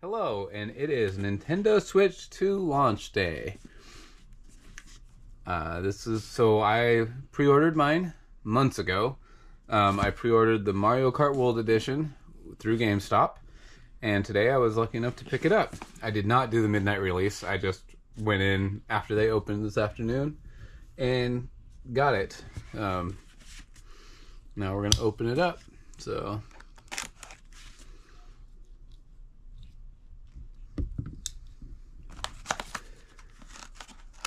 Hello, and it is Nintendo Switch 2 launch day. I pre-ordered mine months ago. I pre-ordered the Mario Kart World Edition through GameStop, and today I was lucky enough to pick it up. I did not do the midnight release. I just went in after they opened this afternoon and got it. Now we're gonna open it up. So.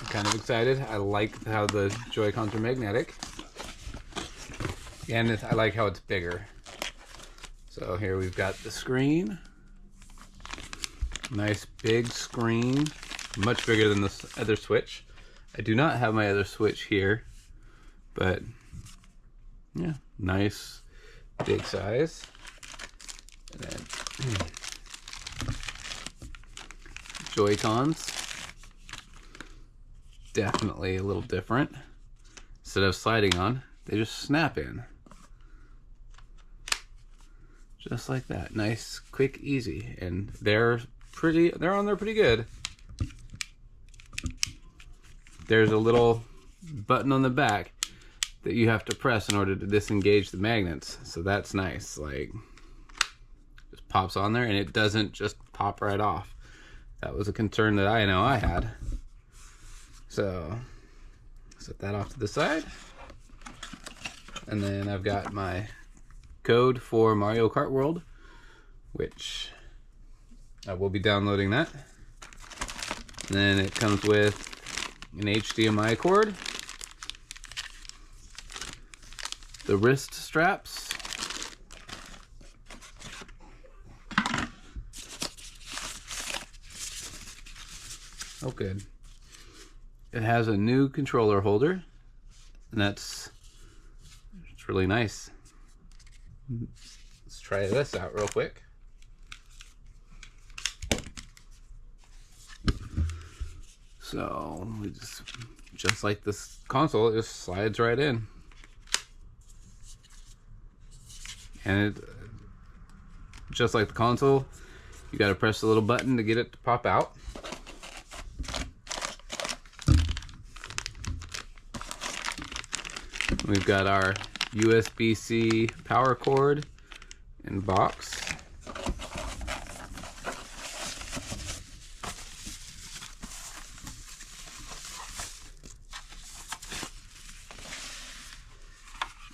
Kind of excited. I like how the Joy-Cons are magnetic, and I like how it's bigger. So here we've got the screen. Nice big screen, much bigger than this other Switch. I do not have my other Switch here, but yeah, nice big size. And then Joy-Cons. Definitely a little different. Instead of sliding on, they just snap in. Just like that. Nice, quick, easy. And they're on there pretty good. There's a little button on the back that you have to press in order to disengage the magnets. So that's nice. Like, just pops on there and it doesn't just pop right off. That was a concern that I know I had. So, set that off to the side. And then I've got my code for Mario Kart World, which I will be downloading that. And then it comes with an HDMI cord, the wrist straps, oh good. It has a new controller holder, and it's really nice. Let's try this out real quick. So we just like this console, it just slides right in, and it just like the console, you got to press the little button to get it to pop out. We've got our USB-C power cord and box.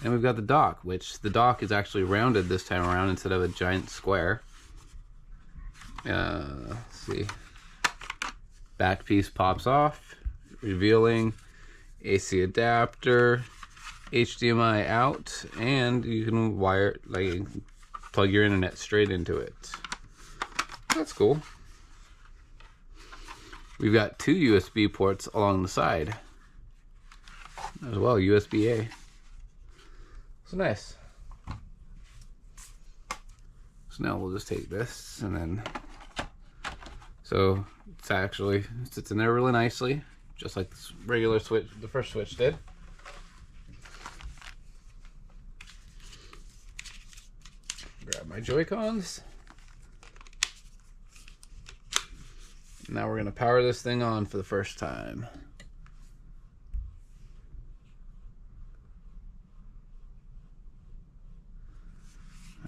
And we've got the dock, which the dock is actually rounded this time around instead of a giant square. Let's see. Back piece pops off, revealing AC adapter, HDMI out, and you can plug your internet straight into it. That's cool. We've got two USB ports along the side as well, USB-A. So nice. So now we'll just take this, and then so it's actually sits in there really nicely, just like this regular Switch, the first Switch did. Grab my Joy-Cons. Now we're gonna power this thing on for the first time.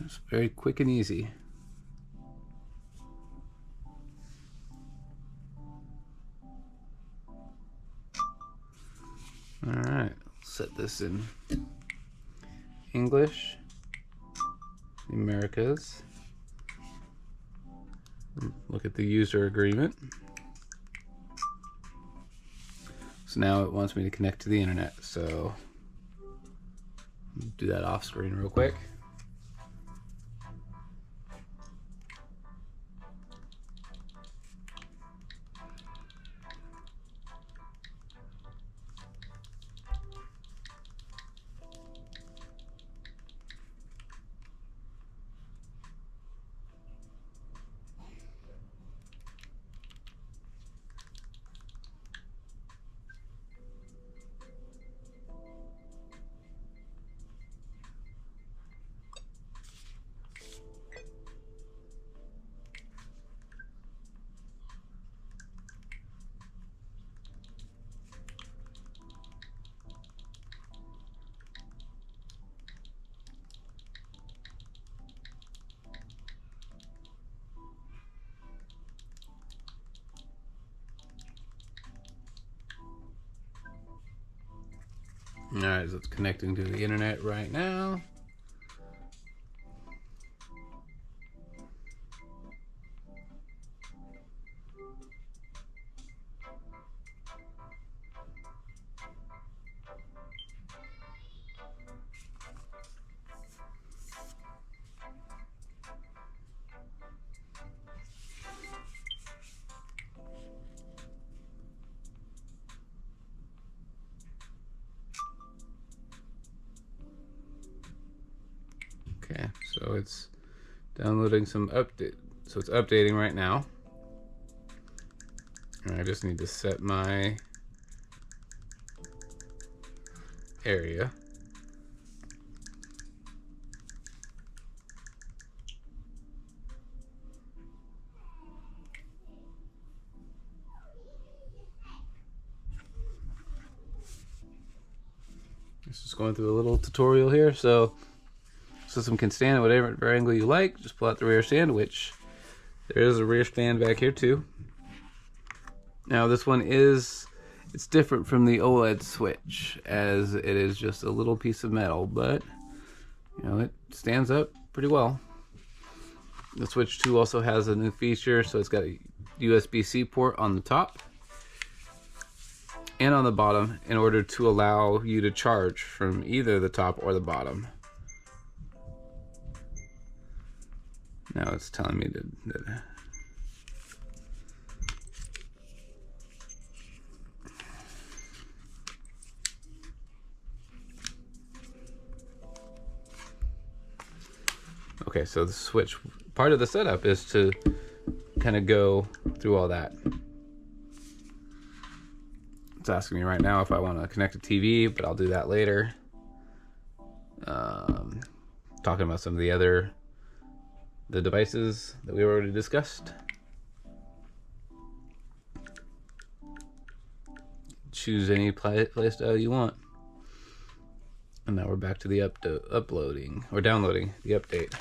It's very quick and easy. All right, set this in English. The Americas. Look at the user agreement. So now it wants me to connect to the internet, so do that off screen real quick. Alright, so it's connecting to the internet right now. Okay, so it's downloading some update. So it's updating right now. And I just need to set my area. Just going through a little tutorial here. So system can stand at whatever angle you like. Just pull out the rear stand, which there is a rear stand back here too. Now this one it's different from the OLED switch, as it is just a little piece of metal, but you know, it stands up pretty well. The Switch 2 also has a new feature, so it's got a USB-C port on the top and on the bottom in order to allow you to charge from either the top or the bottom. Now it's telling me that okay, so the Switch, part of the setup is to kind of go through all that. It's asking me right now if I want to connect a TV, but I'll do that later. Talking about some of the devices that we already discussed. Choose any play style you want. And now we're back to the uploading or downloading the update.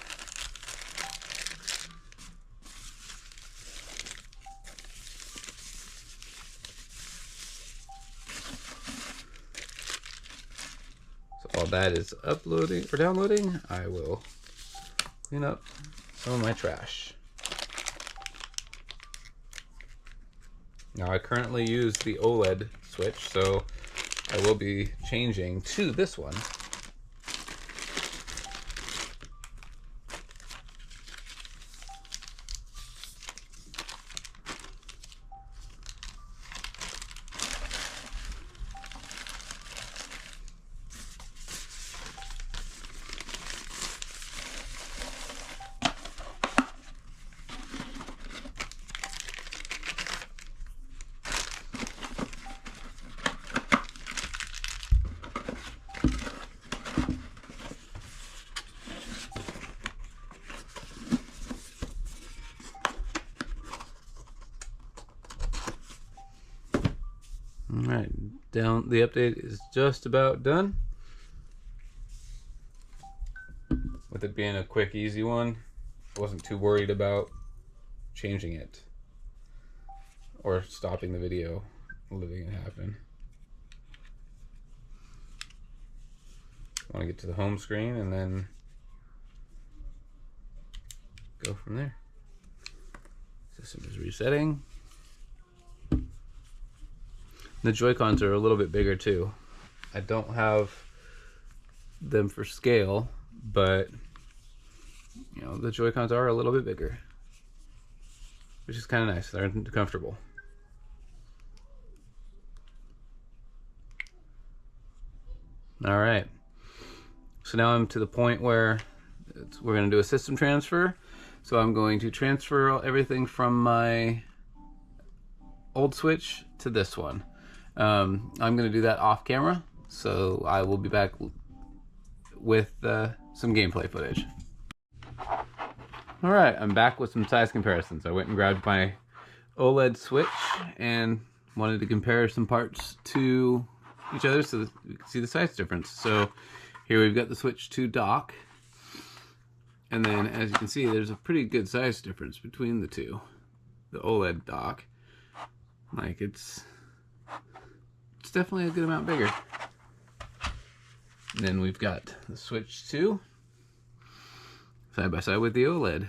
So while that is uploading or downloading, I will clean up some of my trash. Now I currently use the OLED switch, so I will be changing to this one. Alright, the update is just about done. With it being a quick, easy one, I wasn't too worried about changing it or stopping the video, letting it happen. I want to get to the home screen and then go from there. System is resetting. The Joy-Cons are a little bit bigger too. I don't have them for scale, but you know, the Joy-Cons are a little bit bigger, which is kind of nice. They're comfortable. All right, so now I'm to the point where we're going to do a system transfer. So I'm going to transfer everything from my old Switch to this one. I'm going to do that off camera, so I will be back with some gameplay footage. Alright, I'm back with some size comparisons. I went and grabbed my OLED Switch and wanted to compare some parts to each other so that we can see the size difference. So here we've got the Switch 2 dock, and then as you can see there's a pretty good size difference between the two. The OLED dock, like it's definitely a good amount bigger. And then we've got the Switch 2 side by side with the OLED.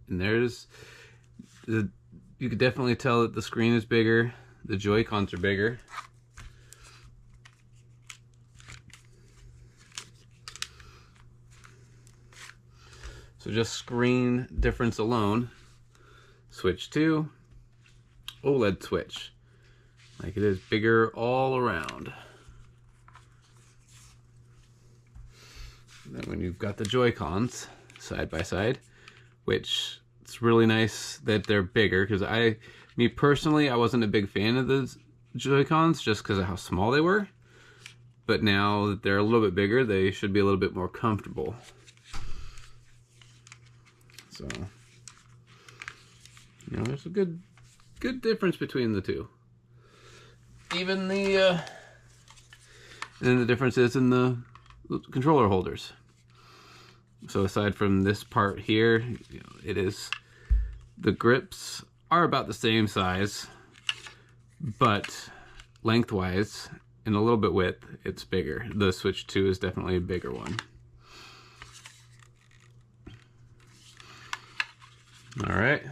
And there's the, you could definitely tell that the screen is bigger, the Joy-Cons are bigger. So just screen difference alone, Switch 2, OLED Switch. Like, it is bigger all around. And then when you've got the Joy-Cons side by side, which it's really nice that they're bigger, because me personally, I wasn't a big fan of the Joy-Cons just because of how small they were. But now that they're a little bit bigger, they should be a little bit more comfortable. So, you know, there's a good difference between the two. Even the, and then the difference is in the controller holders. So aside from this part here, you know, it is, the grips are about the same size, but lengthwise and a little bit width, it's bigger. The Switch 2 is definitely a bigger one. All right,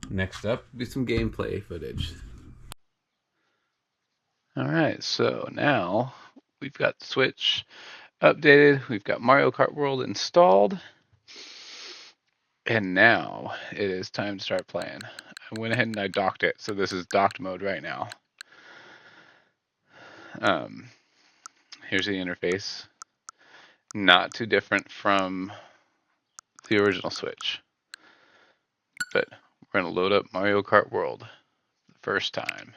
next up will be some gameplay footage. All right, so now we've got the Switch updated, we've got Mario Kart World installed, and now it is time to start playing. I went ahead and I docked it, so this is docked mode right now. Here's the interface. Not too different from the original Switch. But we're going to load up Mario Kart World for the first time.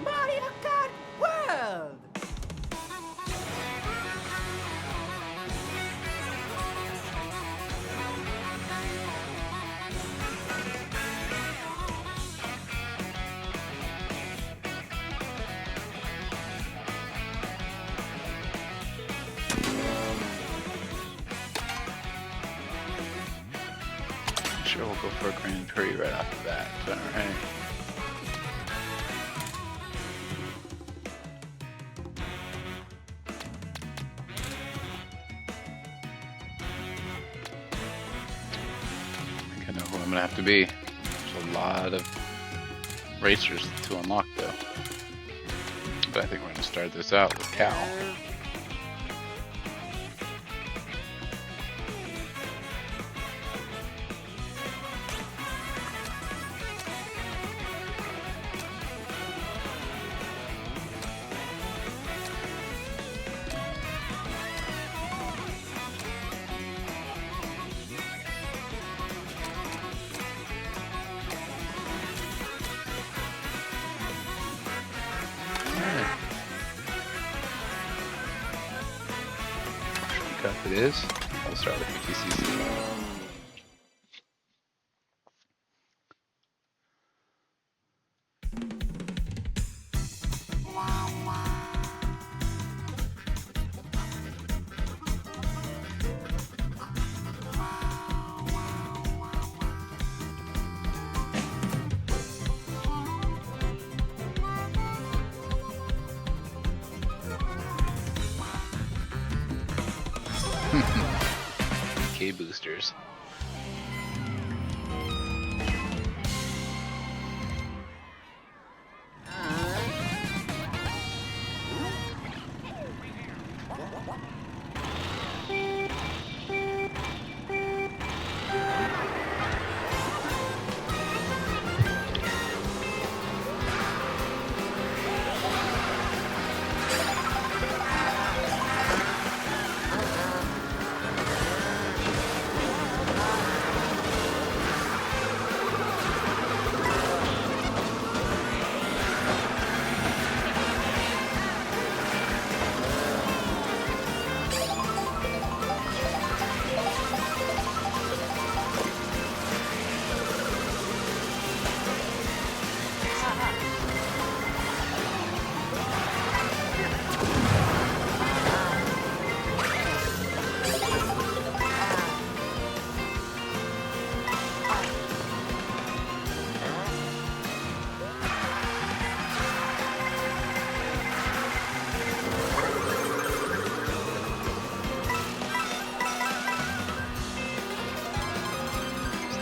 Mario Kart World! Sure, we'll go for a Grand Prix right off the bat. All right. I think I know who I'm gonna have to be. There's a lot of racers to unlock though. But I think we're gonna start this out with Cal. Cup it is. I'll start with BTCC. K boosters.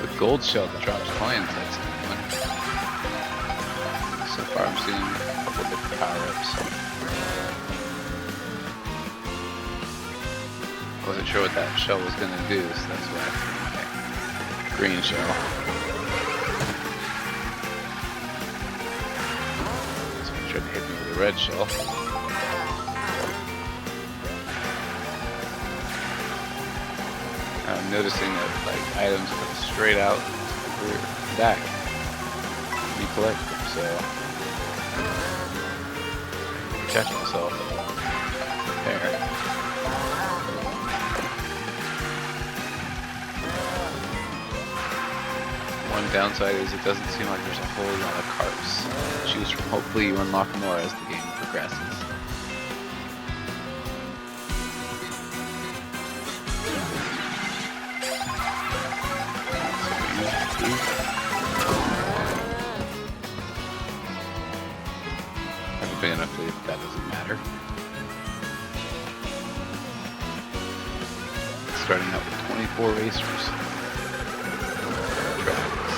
The gold shell that drops coins, that's a good one. So far I'm seeing a couple different power-ups. Wasn't sure what that shell was going to do, so that's why I threw my green shell. This one tried to hit me with a red shell. I'm noticing that like items go straight out to the rear back when you collect them, so protect myself there. One downside is it doesn't seem like there's a whole lot of carts to choose from. Hopefully you unlock more as the game progresses. Big enough that that doesn't matter. Starting out with 24 racers. Tracks.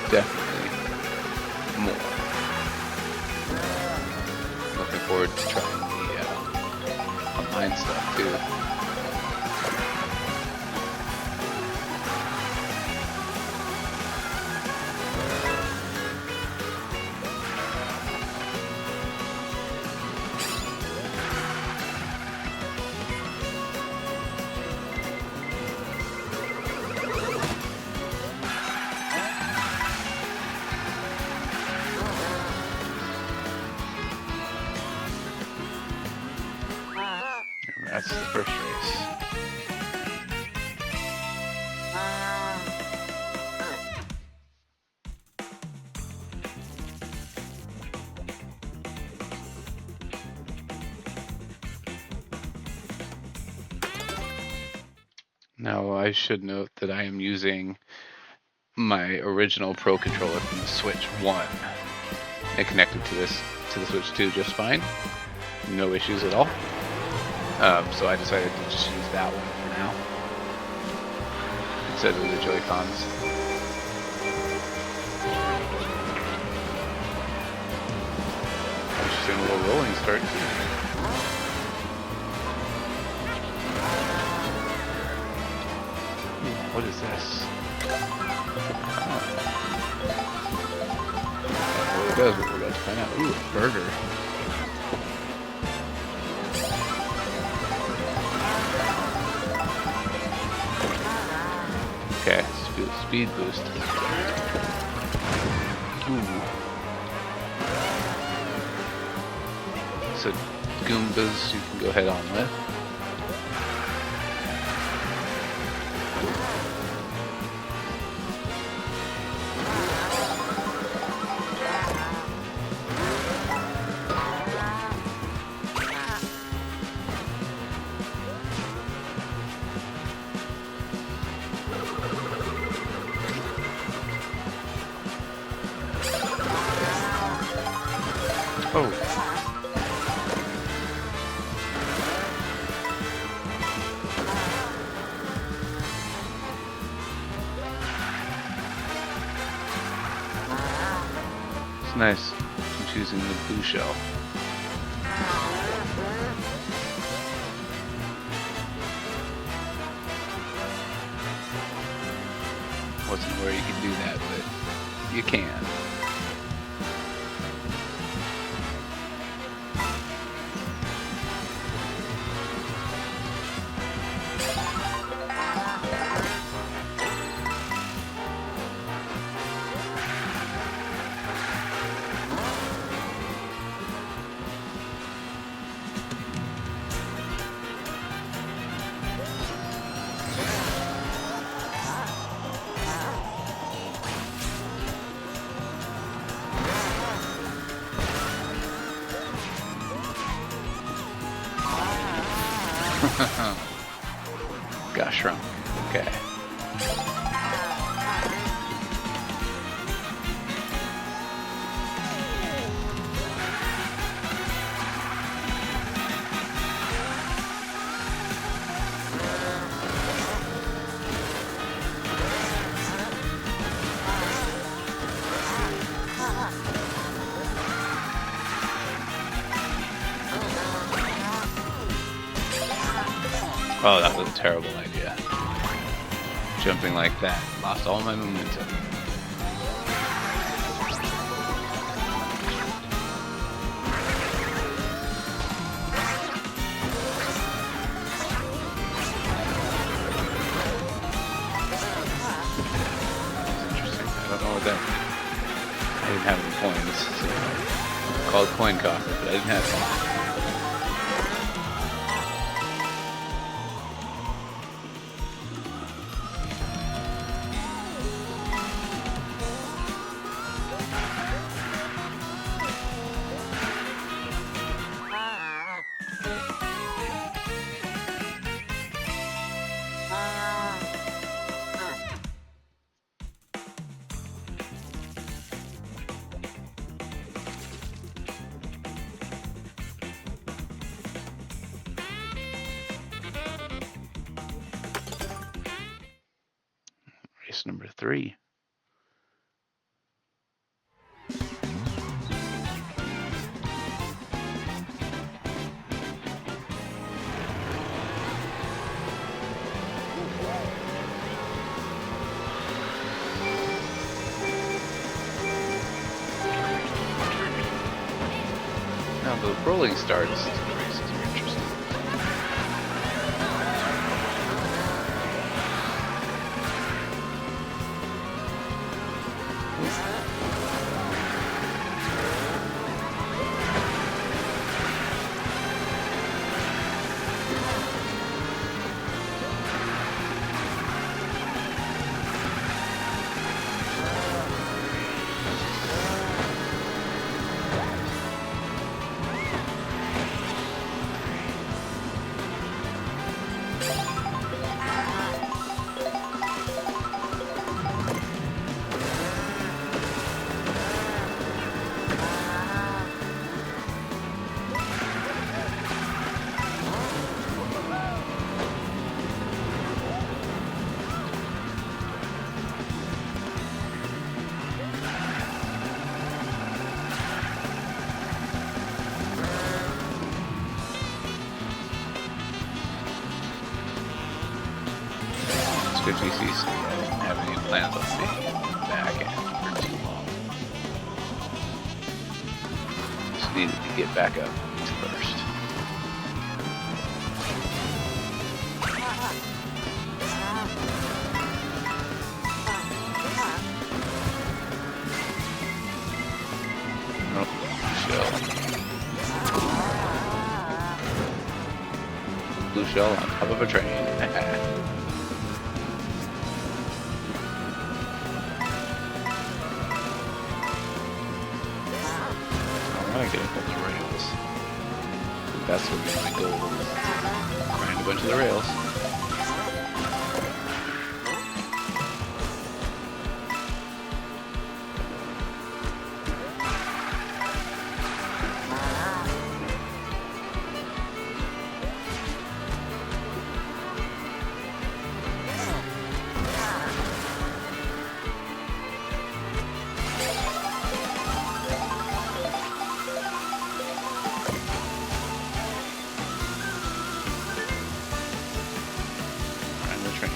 Definitely more. Looking forward to trying the online stuff too. That's the first race. Now I should note that I am using my original Pro controller from the Switch 1 and connected to the Switch 2 just fine. No issues at all. So I decided to just use that one for now instead of the Joy-Cons. I'm just doing a little rolling start. What is this? What it does, we're about to find out. Ooh, a burger. Okay, speed boost. Ooh. So Goombas you can go head on with. Oh. It's nice. I'm choosing the blue shell. Wasn't aware you could do that, but you can. Oh, that was a terrible idea. Jumping like that. Lost all my momentum. Interesting. I don't know what that means. I didn't have any coins, so it's called coin coffer, but I didn't have any. Race number 3. Now the rolling starts. The races are interesting. Good GCC. I didn't have any plans on staying back in for too long. Just needed to get back up first. Oh, shell. Blue shell on top of a train. Getting up the rails. That's what my goal is. Grind a bunch of the rails.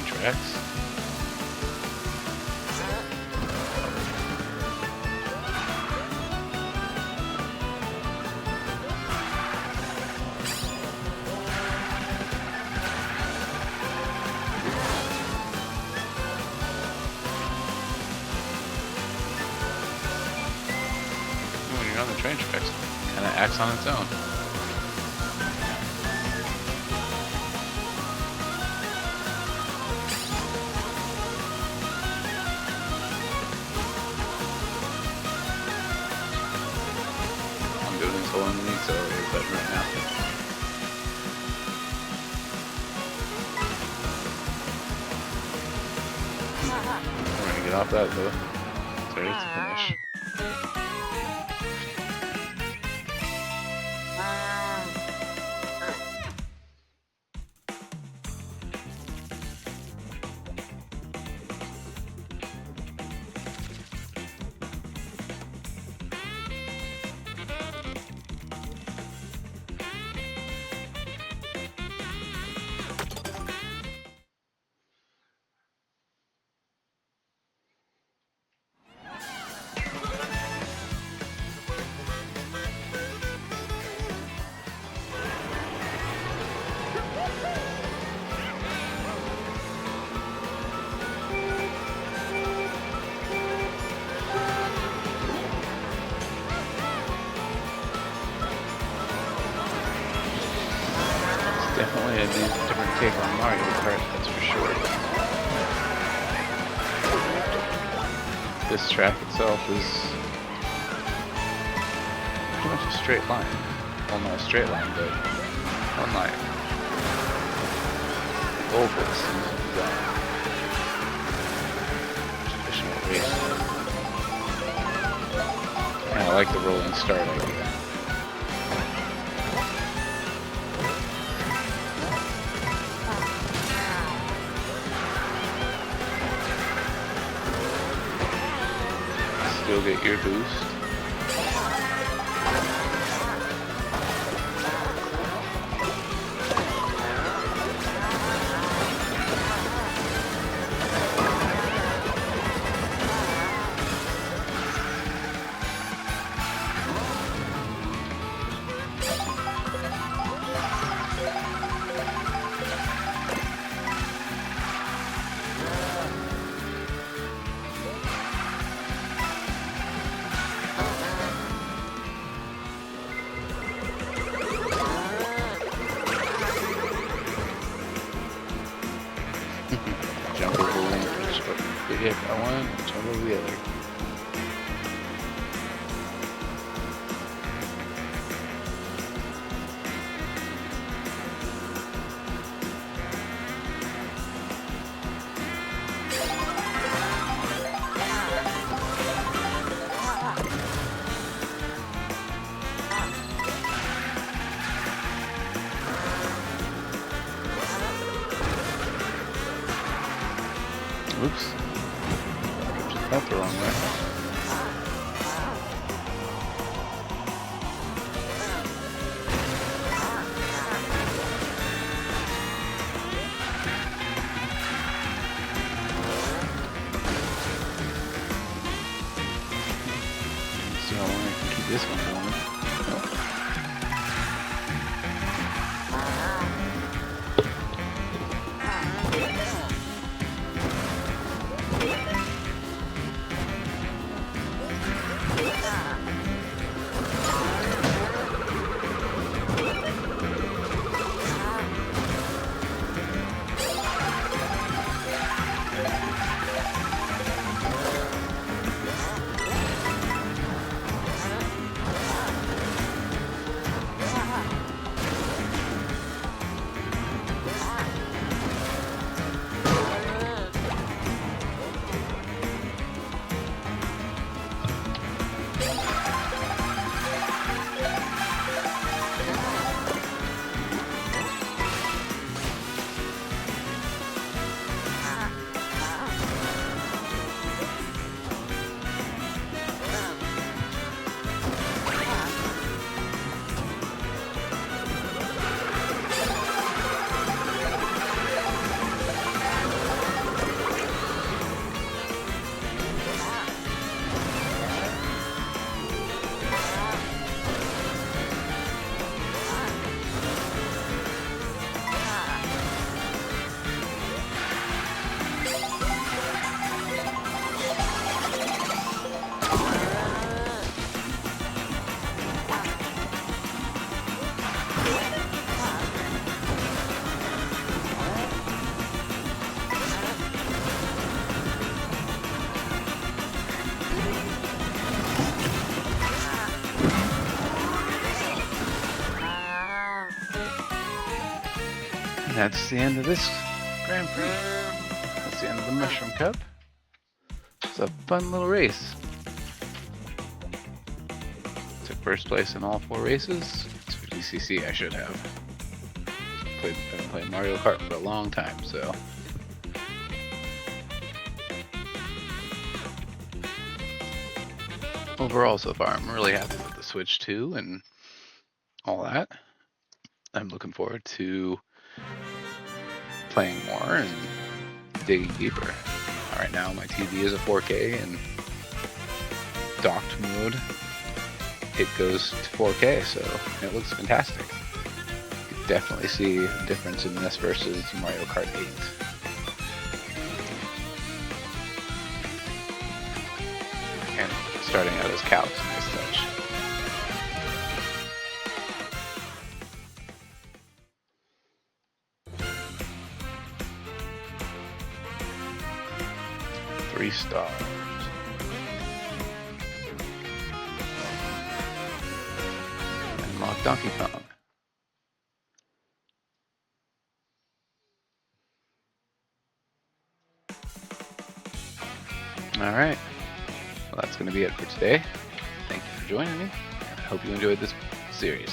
Tracks. When you're on the train tracks, it kind of acts on its own. Pulling the accelerator button right now. We're gonna get off that though. So it's a finish. different take on Mario Kart, that's for sure. This track itself is pretty much a straight line. Well, not a straight line, but one line. Oval's traditional racing. And I like the rolling start idea. Still get your boost. Jump over one, get hit by one, jump over the other. Oops. Just went the wrong way. See how long I can keep this one going. That's the end of this Grand Prix. That's the end of the Mushroom Cup. It's a fun little race. Took first place in all 4 races. It's 50cc I should have. Been playing Mario Kart for a long time, so. Overall, so far, I'm really happy with the Switch 2 and all that. I'm looking forward to playing more and digging deeper. Right now my TV is a 4K and docked mode. It goes to 4K, so it looks fantastic. You can definitely see a difference in this versus Mario Kart 8. And starting out as Cal's a nice touch. 3 stars. Unlock Donkey Kong. Alright, well that's going to be it for today. Thank you for joining me, and I hope you enjoyed this series.